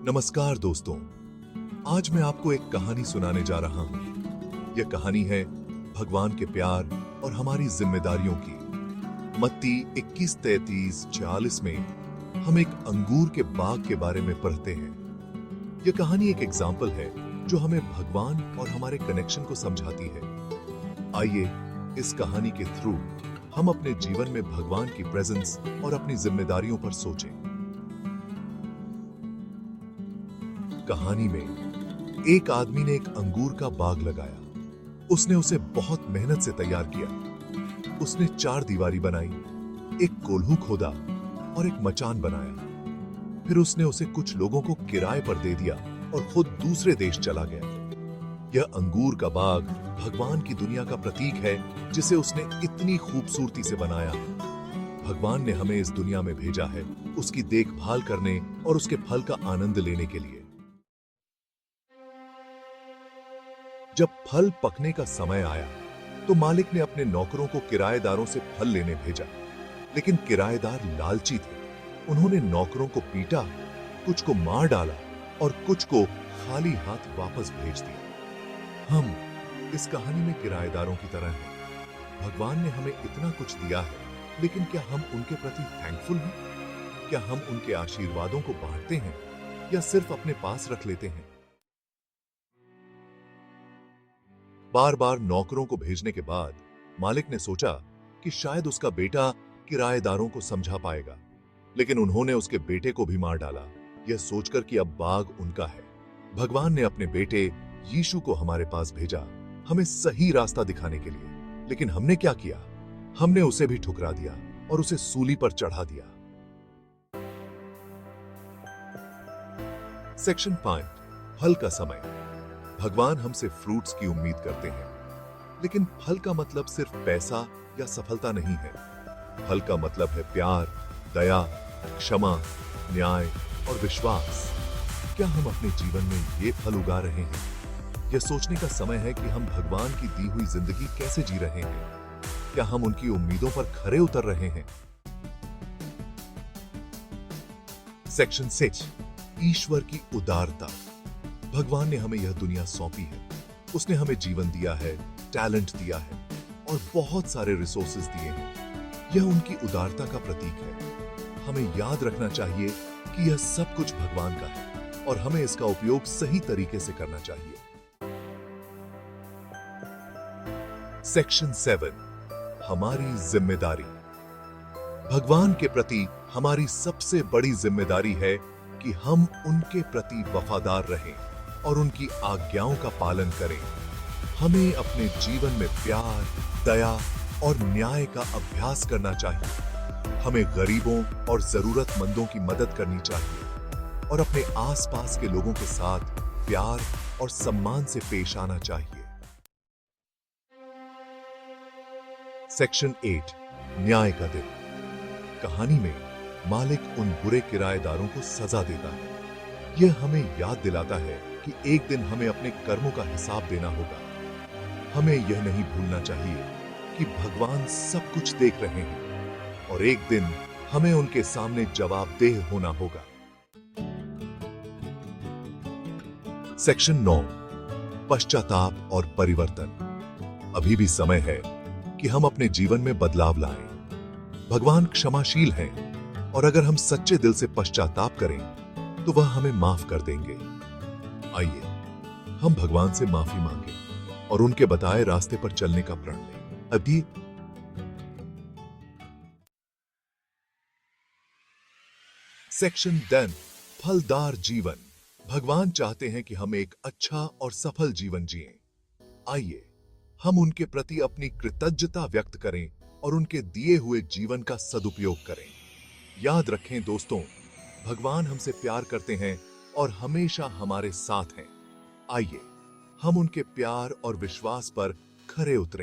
नमस्कार दोस्तों, आज मैं आपको एक कहानी सुनाने जा रहा हूं। यह कहानी है भगवान के प्यार और हमारी जिम्मेदारियों की। मत्ती 21:33-40 में हम एक अंगूर के बाग के बारे में पढ़ते हैं। यह कहानी एक एग्जाम्पल है जो हमें भगवान और हमारे कनेक्शन को समझाती है। आइए इस कहानी के थ्रू हम अपने जीवन में भगवान की प्रेजेंस और अपनी जिम्मेदारियों पर सोचें। कहानी में एक आदमी ने एक अंगूर का बाग लगाया। उसने उसे बहुत मेहनत से तैयार किया। उसने 4 दीवारी बनाई, एक कोल्हू खोदा और एक मचान बनाया। फिर उसने उसे कुछ लोगों को किराए पर दे दिया और खुद दूसरे देश चला गया। यह अंगूर का बाग भगवान की दुनिया का प्रतीक है, जिसे उसने इतनी खूबसूरती से बनाया। भगवान ने हमें इस दुनिया में भेजा है उसकी देखभाल करने और उसके फल का आनंद लेने के लिए। जब फल पकने का समय आया तो मालिक ने अपने नौकरों को किराएदारों से फल लेने भेजा, लेकिन किराएदार लालची थे। उन्होंने नौकरों को पीटा, कुछ को मार डाला और कुछ को खाली हाथ वापस भेज दिया। हम इस कहानी में किराएदारों की तरह हैं। भगवान ने हमें इतना कुछ दिया है, लेकिन क्या हम उनके प्रति थैंकफुल हैं? क्या हम उनके आशीर्वादों को बांटते हैं या सिर्फ अपने पास रख लेते हैं? बार बार नौकरों को भेजने के बाद मालिक ने सोचा कि शायद उसका बेटा किराएदारों को समझा पाएगा, लेकिन उन्होंने उसके बेटे को भी मार डाला, यह सोचकर कि अब बाग उनका है। भगवान ने अपने बेटे यीशु को हमारे पास भेजा, हमें सही रास्ता दिखाने के लिए। लेकिन हमने क्या किया? हमने उसे भी ठुकरा दिया और उसे सूली पर चढ़ा दिया। सेक्शन 5, फल का समय। भगवान हमसे फ्रूट्स की उम्मीद करते हैं, लेकिन फल का मतलब सिर्फ पैसा या सफलता नहीं है। फल का मतलब है प्यार, दया, क्षमा, न्याय और विश्वास। क्या हम अपने जीवन में ये फल उगा रहे हैं? यह सोचने का समय है कि हम भगवान की दी हुई जिंदगी कैसे जी रहे हैं। क्या हम उनकी उम्मीदों पर खरे उतर रहे हैं? सेक्शन 6, ईश्वर की उदारता। भगवान ने हमें यह दुनिया सौंपी है। उसने हमें जीवन दिया है, टैलेंट दिया है और बहुत सारे रिसोर्सेज दिए हैं। यह उनकी उदारता का प्रतीक है। हमें याद रखना चाहिए कि यह सब कुछ भगवान का है और हमें इसका उपयोग सही तरीके से करना चाहिए। सेक्शन 7, हमारी जिम्मेदारी। भगवान के प्रति हमारी सबसे बड़ी जिम्मेदारी है कि हम उनके प्रति वफादार रहें और उनकी आज्ञाओं का पालन करें। हमें अपने जीवन में प्यार, दया और न्याय का अभ्यास करना चाहिए। हमें गरीबों और जरूरतमंदों की मदद करनी चाहिए और अपने आसपास के लोगों के साथ प्यार और सम्मान से पेश आना चाहिए। सेक्शन 8, न्याय का दिन। कहानी में मालिक उन बुरे किराएदारों को सजा देता है। यह हमें याद दिलाता है कि एक दिन हमें अपने कर्मों का हिसाब देना होगा। हमें यह नहीं भूलना चाहिए कि भगवान सब कुछ देख रहे हैं और एक दिन हमें उनके सामने जवाबदेह होना होगा। सेक्शन 9, पश्चाताप और परिवर्तन। अभी भी समय है कि हम अपने जीवन में बदलाव लाएं। भगवान क्षमाशील हैं और अगर हम सच्चे दिल से पश्चाताप करें तो वह हमें माफ कर देंगे। आइए हम भगवान से माफी मांगें और उनके बताए रास्ते पर चलने का प्रण लें। अभी सेक्शन 10, फलदार जीवन। भगवान चाहते हैं कि हम एक अच्छा और सफल जीवन जिएं। आइए हम उनके प्रति अपनी कृतज्ञता व्यक्त करें और उनके दिए हुए जीवन का सदुपयोग करें। याद रखें दोस्तों, भगवान हमसे प्यार करते हैं और हमेशा हमारे साथ हैं। आइए हम उनके प्यार और विश्वास पर खरे उतरें।